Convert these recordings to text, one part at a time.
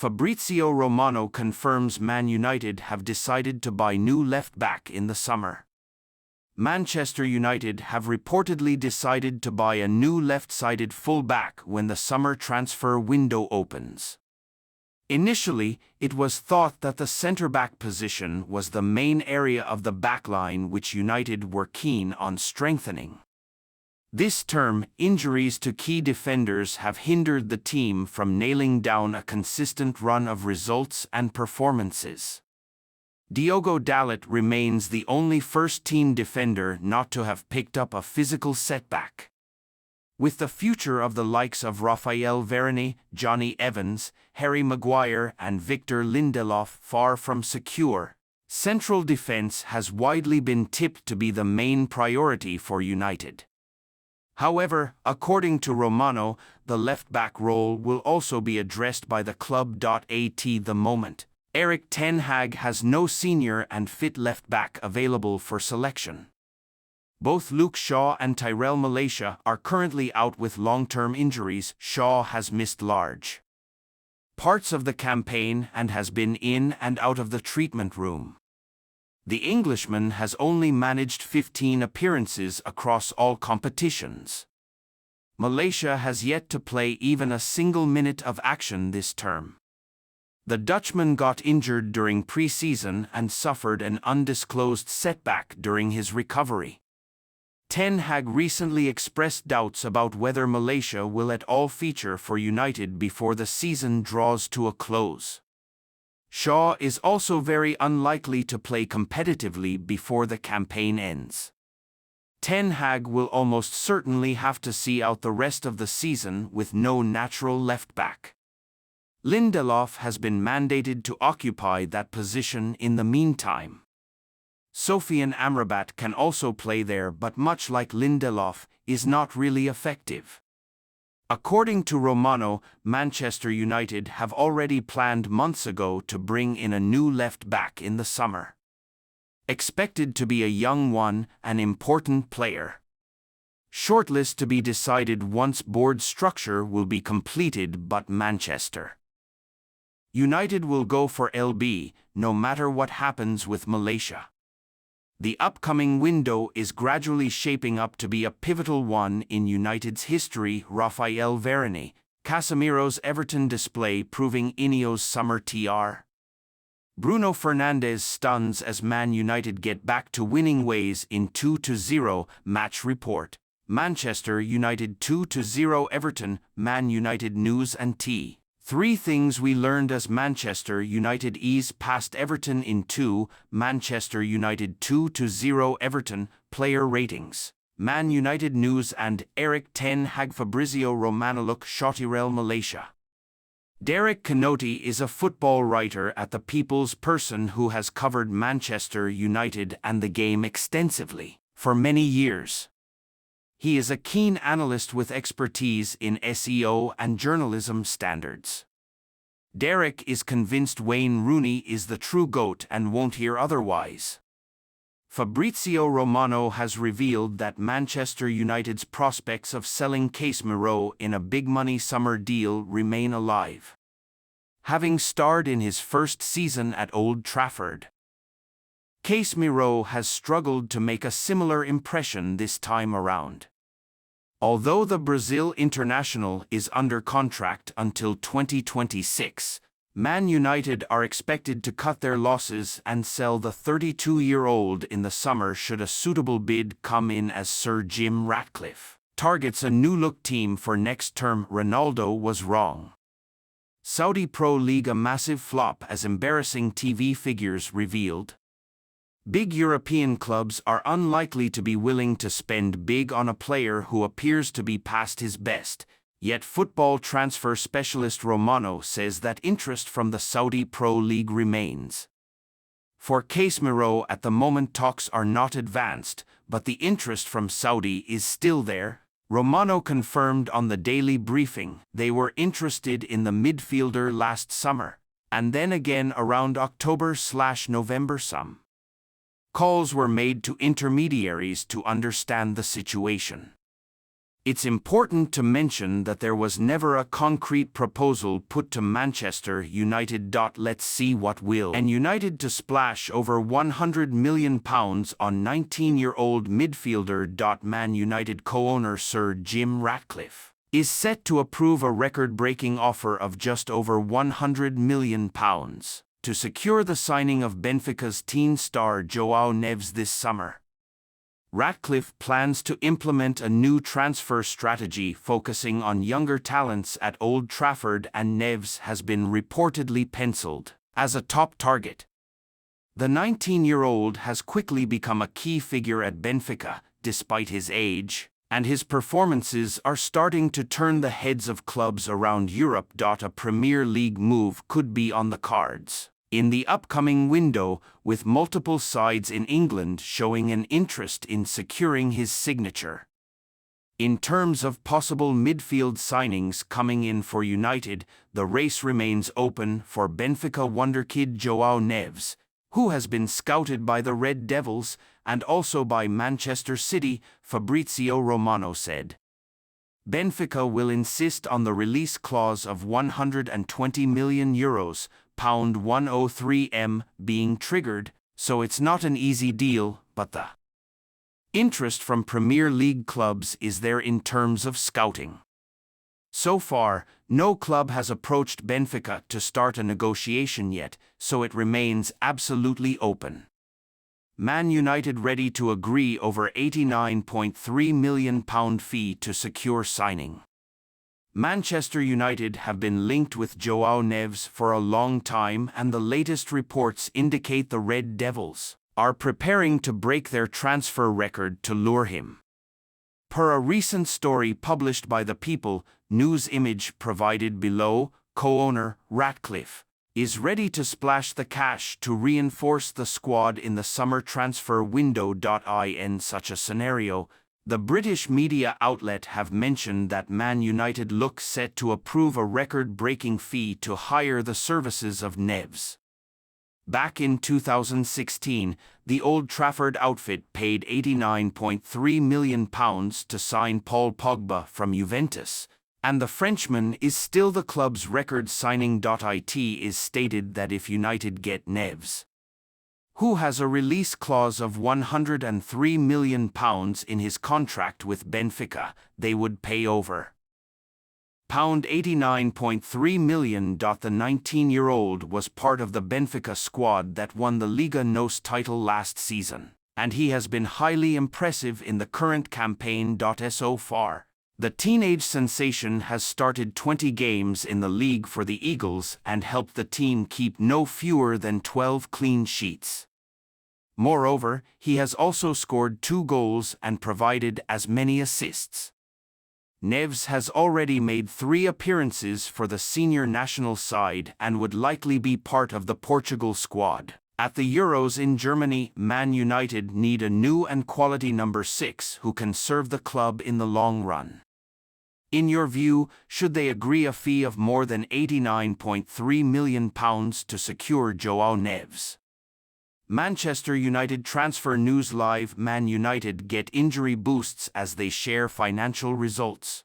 Fabrizio Romano confirms Man United have decided to buy new left-back in the summer. Manchester United have reportedly decided to buy a new left-sided full-back when the summer transfer window opens. Initially, it was thought that the centre-back position was the main area of the backline which United were keen on strengthening. This term, injuries to key defenders have hindered the team from nailing down a consistent run of results and performances. Diogo Dalot remains the only first-team defender not to have picked up a physical setback. With the future of the likes of Raphael Varane, Johnny Evans, Harry Maguire and Victor Lindelof far from secure, central defence has widely been tipped to be the main priority for United. However, according to Romano, the left-back role will also be addressed by the club. At the moment, Erik ten Hag has no senior and fit left-back available for selection. Both Luke Shaw and Tyrell Malacia are currently out with long-term injuries. Shaw has missed large parts of the campaign and has been in and out of the treatment room. The Englishman has only managed 15 appearances across all competitions. Malacia has yet to play even a single minute of action this term. The Dutchman got injured during pre-season and suffered an undisclosed setback during his recovery. Ten Hag recently expressed doubts about whether Malacia will at all feature for United before the season draws to a close. Shaw is also very unlikely to play competitively before the campaign ends. Ten Hag will almost certainly have to see out the rest of the season with no natural left-back. Lindelof has been mandated to occupy that position in the meantime. Sofian Amrabat can also play there, but much like Lindelof, is not really effective. According to Romano, Manchester United have already planned months ago to bring in a new left-back in the summer. Expected to be a young one, an important player. Shortlist to be decided once board structure will be completed, but Manchester United will go for LB, no matter what happens with Malacia. The upcoming window is gradually shaping up to be a pivotal one in United's history. Raphael Varane, Casemiro's Everton display proving Ineos' summer TR. Bruno Fernandes stuns as Man United get back to winning ways in 2-0 match report. Manchester United 2-0 Everton. Man United news and tea. 3 things we learned as Manchester United ease past Everton in 2, Manchester United 2-0 Everton, player ratings. Man United news and Erik ten Hag Fabrizio Romano look Tyrell Malacia. Derek Canoti is a football writer at The People's Person who has covered Manchester United and the game extensively for many years. He is a keen analyst with expertise in SEO and journalism standards. Derek is convinced Wayne Rooney is the true GOAT and won't hear otherwise. Fabrizio Romano has revealed that Manchester United's prospects of selling Casemiro in a big-money summer deal remain alive, having starred in his first season at Old Trafford. Casemiro has struggled to make a similar impression this time around. Although the Brazil international is under contract until 2026, Man United are expected to cut their losses and sell the 32-year-old in the summer should a suitable bid come in, as Sir Jim Ratcliffe targets a new-look team for next term. Ronaldo was wrong. Saudi Pro League a massive flop as embarrassing TV figures revealed. Big European clubs are unlikely to be willing to spend big on a player who appears to be past his best, yet football transfer specialist Romano says that interest from the Saudi Pro League remains. For Casemiro at the moment talks are not advanced, but the interest from Saudi is still there. Romano confirmed on the Daily Briefing they were interested in the midfielder last summer, and then again around October/November. Some calls were made to intermediaries to understand the situation. It's important to mention that there was never a concrete proposal put to Manchester United. Let's see what will. And United to splash over £100 million on 19-year-old midfielder. Man United co-owner Sir Jim Ratcliffe is set to approve a record-breaking offer of just over £100 million to secure the signing of Benfica's teen star João Neves this summer. Ratcliffe plans to implement a new transfer strategy focusing on younger talents at Old Trafford, and Neves has been reportedly penciled as a top target. The 19-year-old has quickly become a key figure at Benfica, despite his age, and his performances are starting to turn the heads of clubs around Europe. A Premier League move could be on the cards in the upcoming window, with multiple sides in England showing an interest in securing his signature. In terms of possible midfield signings coming in for United, the race remains open for Benfica wonderkid João Neves, who has been scouted by the Red Devils and also by Manchester City, Fabrizio Romano said. Benfica will insist on the release clause of €120 million, £103m, being triggered, so it's not an easy deal, but the interest from Premier League clubs is there in terms of scouting. So far, no club has approached Benfica to start a negotiation yet, so it remains absolutely open. Man United ready to agree over £89.3 million fee to secure signing. Manchester United have been linked with João Neves for a long time, and the latest reports indicate the Red Devils are preparing to break their transfer record to lure him. Per a recent story published by The People, news image provided below, co-owner Ratcliffe is ready to splash the cash to reinforce the squad in the summer transfer window. In such a scenario, the British media outlet have mentioned that Man United look set to approve a record-breaking fee to hire the services of Neves. Back in 2016, the Old Trafford outfit paid £89.3 million to sign Paul Pogba from Juventus, and the Frenchman is still the club's record signing. It is stated that if United get Neves, who has a release clause of £103 million in his contract with Benfica, they would pay over £89.3 million. The 19-year-old was part of the Benfica squad that won the Liga NOS title last season, and he has been highly impressive in the current campaign. So far, the teenage sensation has started 20 games in the league for the Eagles and helped the team keep no fewer than 12 clean sheets. Moreover, he has also scored 2 goals and provided as many assists. Neves has already made 3 appearances for the senior national side and would likely be part of the Portugal squad. At the Euros in Germany, Man United need a new and quality number 6 who can serve the club in the long run. In your view, should they agree a fee of more than £89.3 million to secure João Neves? Manchester United Transfer News Live. Man United get injury boosts as they share financial results.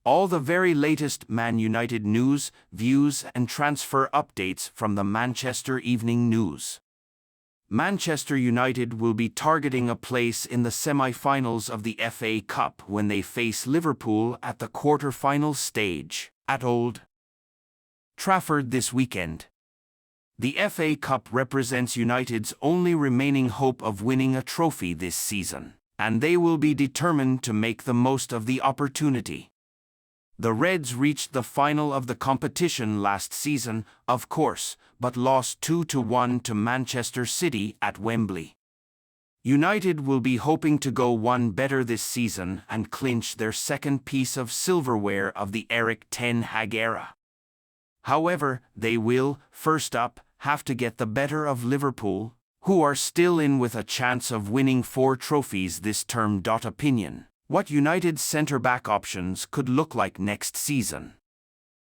All the very latest Man United news, views and transfer updates from the Manchester Evening News. Manchester United will be targeting a place in the semi-finals of the FA Cup when they face Liverpool at the quarter-final stage at Old Trafford this weekend. The FA Cup represents United's only remaining hope of winning a trophy this season, and they will be determined to make the most of the opportunity. The Reds reached the final of the competition last season, of course, but lost 2-1 to Manchester City at Wembley. United will be hoping to go one better this season and clinch their second piece of silverware of the Erik ten Hag era. However, they will, first up, have to get the better of Liverpool, who are still in with a chance of winning 4 trophies this term. Opinion: what United's centre-back options could look like next season.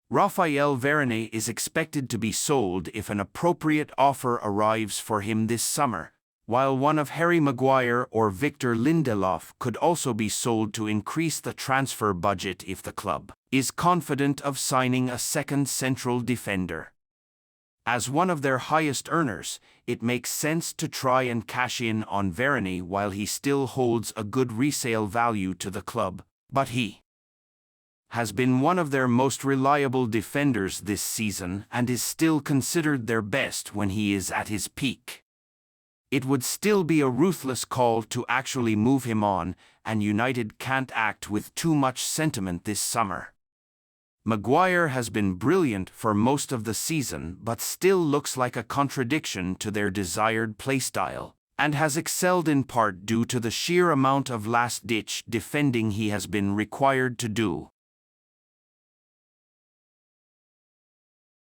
Raphael Varane is expected to be sold if an appropriate offer arrives for him this summer, while one of Harry Maguire or Victor Lindelof could also be sold to increase the transfer budget if the club is confident of signing a second central defender. As one of their highest earners, it makes sense to try and cash in on Varane while he still holds a good resale value to the club, but he has been one of their most reliable defenders this season and is still considered their best when he is at his peak. It would still be a ruthless call to actually move him on, and United can't act with too much sentiment this summer. Maguire has been brilliant for most of the season but still looks like a contradiction to their desired playstyle, and has excelled in part due to the sheer amount of last-ditch defending he has been required to do.